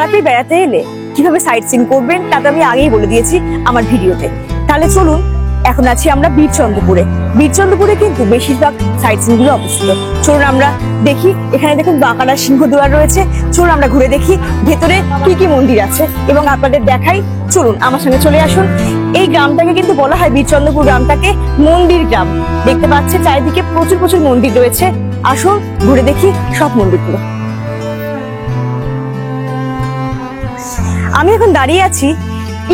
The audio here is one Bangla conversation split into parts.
তারাপীঠ বেড়াতে এলে কিভাবে সাইট সিন করবেন তা তো আমি আগেই বলে দিয়েছি আমার ভিডিওতে। তাহলে চলুন, এখন আছি আমরা বীরচন্দ্রপুরে। বীরচন্দ্রপুরে কিন্তু বেশিরভাগ সাইট সিন গুলো অবস্থিত। চলুন আমরা দেখি। এখানে দেখুন বাঁকাড়া সিংহদুয়ার রয়েছে। চলুন আমরা ঘুরে দেখি ভেতরে কি কি মন্দির আছে এবং আপনাদের দেখাই। চলুন আমার সঙ্গে চলে আসুন। এই গ্রামটাকে কিন্তু বলা হয়, বীরচন্দ্রপুর গ্রামটাকে মন্দির গ্রাম। দেখতে পাচ্ছে চারিদিকে প্রচুর প্রচুর মন্দির রয়েছে। আসুন ঘুরে দেখি সব মন্দিরগুলো। আমি এখন দাঁড়িয়ে আছি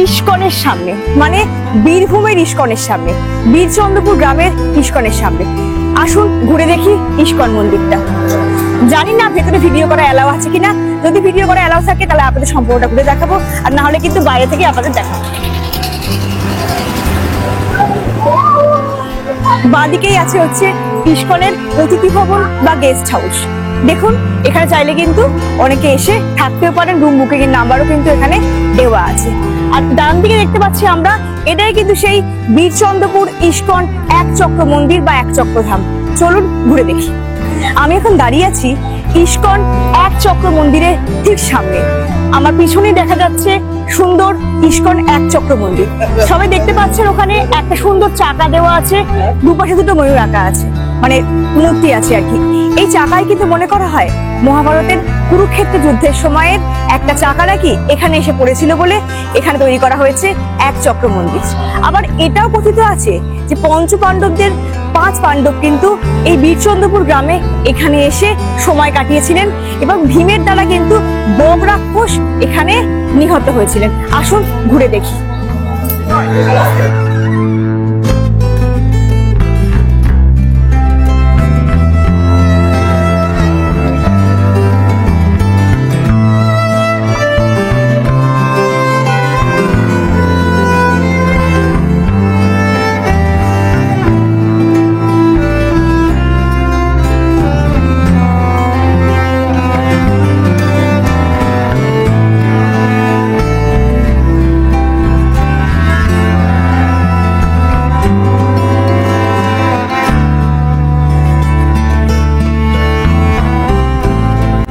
ইস্কনের সামনে, মানে বীরভূমের ইস্কনের সামনে, বীরচন্দ্রপুর গ্রামের ইস্কনের সামনে। আসুন ঘুরে দেখি ইস্কন মন্দিরটা। জানি না ভেতরে ভিডিও করা এলাও আছে কিনা। যদি ভিডিও করা এলাও থাকে তাহলে আপনাদের সম্পূর্ণটা ঘুরে দেখাবো, আর না হলে কিন্তু বাইরে থেকে আপনাদের দেখাবো। বাঁদিকেই আছে হচ্ছে ইস্কনের অতিথি ভবন বা গেস্ট হাউস। দেখুন এখানে চাইলে কিন্তু অনেকে এসে থাকতেও পারেন, রুম বুকিং এর নাম্বারও কিন্তু এখানে দেওয়া আছে। আর ডান দিকে দেখতে পাচ্ছি আমরা, এটাই কিন্তু সেই বীরচন্দ্রপুর ইস্কন এক চক্র মন্দির বা এক চক্র ধাম। চলুন ঘুরে দেখি। আমি এখন দাঁড়িয়ে আছি ইস্কন এক চক্র মন্দিরের ঠিক সামনে। আমার পিছনে দেখা যাচ্ছে সুন্দর ইস্কন এক চক্র মন্দির। সবাই দেখতে পাচ্ছেন ওখানে একটা সুন্দর চাকা দেওয়া আছে, দুপাশে দুটো ময়ূর আঁকা আছে, মানে মূর্তি আছে আর কি। এই চাকায় কিন্তু মনে করা হয় মহাভারতের কুরুক্ষেত্র যুদ্ধের সময়ের একটা চাকা নাকি এখানে এসে পড়েছিল বলে এখানে তৈরি করা হয়েছে এক চক্র মন্দির। আবার এটাও কথিত আছে যে পঞ্চ পাণ্ডবদের 5 পাণ্ডব কিন্তু এই বীরচন্দ্রপুর গ্রামে এখানে এসে সময় কাটিয়েছিলেন এবং ভীমের দ্বারা কিন্তু বগ রাক্ষস এখানে নিহত হয়েছিলেন। আসুন ঘুরে দেখি।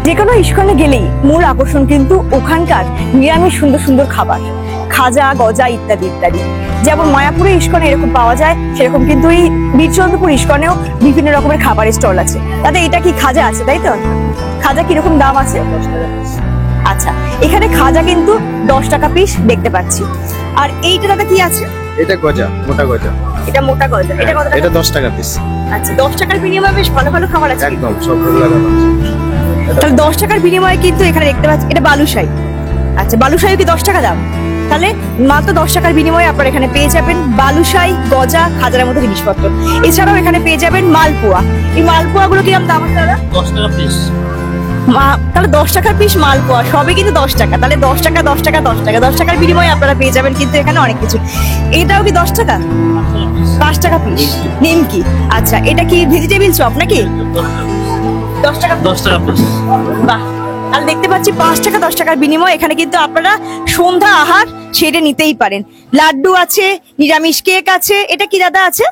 যেকোনো ইস্কনে গেলেই মূল আকর্ষণ কিন্তু ওখানকার নিরামিষ সুন্দর সুন্দর খাবার, খাজা, গজা ইত্যাদি ইত্যাদি। যেমন মায়াপুরে ইস্কনে এরকম পাওয়া যায়, সেরকম কিন্তু এই বীরচন্দ্রপুর ইস্কনেও বিভিন্ন রকমের খাবারের স্টল আছে। তাতে এটা কি খাজা আছে, তাই তো? খাজা কিরকম দাম আছে? আচ্ছা, এখানে খাজা কিন্তু 10 টাকা পিস দেখতে পাচ্ছি। আর এইটা দাদা কি আছে? এটা গজা, মোটা গজা। এটা মোটা গজা। এটা কত টাকা? এটা 10 টাকা পিস। আচ্ছা, 10 টাকার বিনিময়ে বেশ ভালো ভালো খাবার আছে। একদম সব লাগানো আছে। তাহলে 10 টাকার বিনিময়ে কিন্তু এখানে দেখতে পাচ্ছি এটা বালুশাহী। আচ্ছা, বালুশাহী কি 10 টাকা দাম? তাহলে মাত্র 10 টাকার বিনিময়ে আপনারা এখানে পেয়ে যাবেন বালুশাহী, গজা, খাজার মতো জিনিসপত্র। এছাড়াও এখানে পেয়ে যাবেন মালপোয়া। এই মালপোয়া গুলো কিরকম দাম আছে দাদা? 10 টাকা পিস। তাহলে 10 টাকার পিস মালপোয়া, সবই কিন্তু 10 টাকা। তাহলে 10 টাকা 10 টাকা 10 টাকা, 10 টাকার বিনিময়ে আপনারা পেয়ে যাবেন কিন্তু এখানে অনেক কিছু। এটাও কি 10 টাকা? 5 টাকা পিস নিমকি। আচ্ছা, এটা কি ভেজিটেবিল চপ নাকি? 10 টাকা পিস। বাহ, তাহলে দেখতে পাচ্ছি 5 টাকা 10 টাকার বিনিময়ে এখানে কিন্তু আপনারা সন্ধ্যা আহার সেরে নিতেই পারেন। লাড্ডু আছে, নিরামিষ কেক আছে। এটা কি দাদা আছে?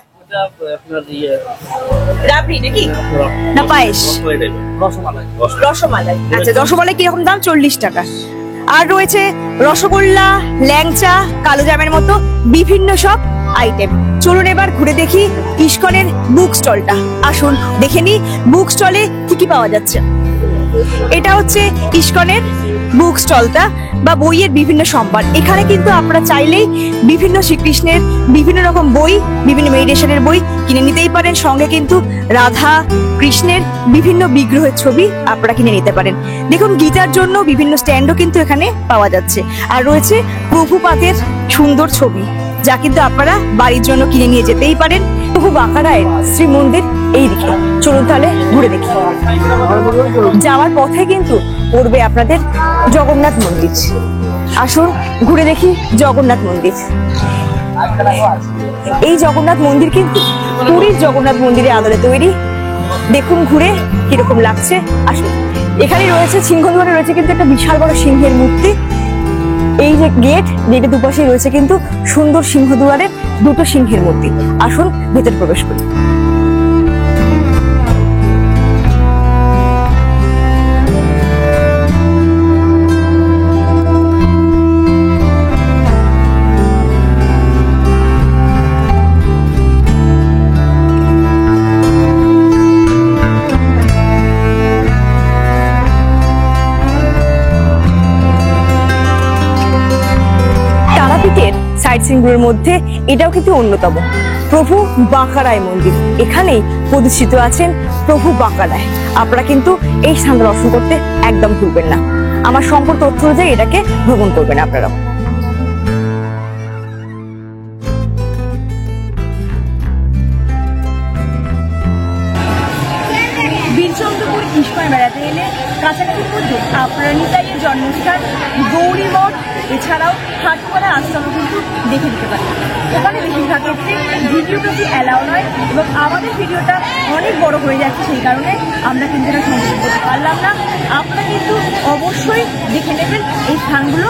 রাবড়ি নাকি না পায়েস? রসমালাই। আচ্ছা, রসমালাই কিরকম দাম? 40 টাকা। আর রয়েছে রসগোল্লা, ল্যাংচা, কালো জামের মতো বিভিন্ন সব আইটেম। চলুন এবার ঘুরে দেখি ইস্কনের বুক স্টলটা। আসুন দেখে নি বুক স্টলে কি কি পাওয়া যাচ্ছে। এটা হচ্ছে ইস্কনের বুক স্টলটা বা বইয়ের বিভিন্ন সম্ভার। এখানে কিন্তু আপনারা চাইলেই বিভিন্ন শ্রীকৃষ্ণের বিভিন্ন রকম বই, বিভিন্ন মেডিটেশনের বই কিনে নিতেই পারেন। সঙ্গে কিন্তু রাধা কৃষ্ণের বিভিন্ন বিগ্রহের ছবি আপনারা কিনে নিতে পারেন। দেখুন গীতার জন্য বিভিন্ন স্ট্যান্ডও কিন্তু এখানে পাওয়া যাচ্ছে। আর রয়েছে প্রভুপাদের সুন্দর ছবি, যা কিন্তু আপনারা বাড়ির জন্য কিনে নিয়ে যেতেই পারেন। প্রভু বাঁকাড়ায়ের শ্রী মন্দির এই দিকে। চলুন তাহলে ঘুরে দেখি। যাওয়ার পথে কিন্তু পড়বে আপনাদের জগন্নাথ মন্দির। আসুন ঘুরে দেখি জগন্নাথ মন্দির। এই জগন্নাথ মন্দির কিন্তু পুরীর জগন্নাথ মন্দিরের আদলে তৈরি। দেখুন ঘুরে কিরকম লাগছে। আসুন, এখানে রয়েছে সিংহদ্বারে রয়েছে কিন্তু একটা বিশাল বড় সিংহের মূর্তি। এই যে গেটের দুপাশে রয়েছে কিন্তু সুন্দর সিংহদুয়ারের 2টো সিংহের মূর্তি। আসুন ভেতরে প্রবেশ করি। সিনগুলোর মধ্যে এটাও কিন্তু অন্যতম। প্রভু বাঁকারায় মন্দির, এখানেই প্রতিষ্ঠিত আছেন প্রভু বাঁকারায়। আপনারা কিন্তু এই স্থানটা দর্শন করতে একদম ভুলবেন না। আমার সম্পূর্ণ তথ্য অনুযায়ী এটাকে ভ্রমণ করবেন আপনারা। বীরচন্দ্রপুর ইস্কনে বেড়াতে এলে কাছাকাছির মধ্যে আপনারা নিতাইয়ের জন্মস্থান গৌরী মঠ, এছাড়াও হাটুপাড়া আশ্রমও কিন্তু দেখে দিতে পারেন। ওখানে বেশিরভাগ ক্ষেত্রে ভিডিওগ্রাফি অ্যালাউ নয় এবং আমাদের ভিডিওটা অনেক বড় হয়ে যাচ্ছে, সেই কারণে আমরা কিন্তু এটা সংযোগ করতে পারলাম না। আপনারা কিন্তু অবশ্যই দেখে নেবেন এই স্থানগুলো।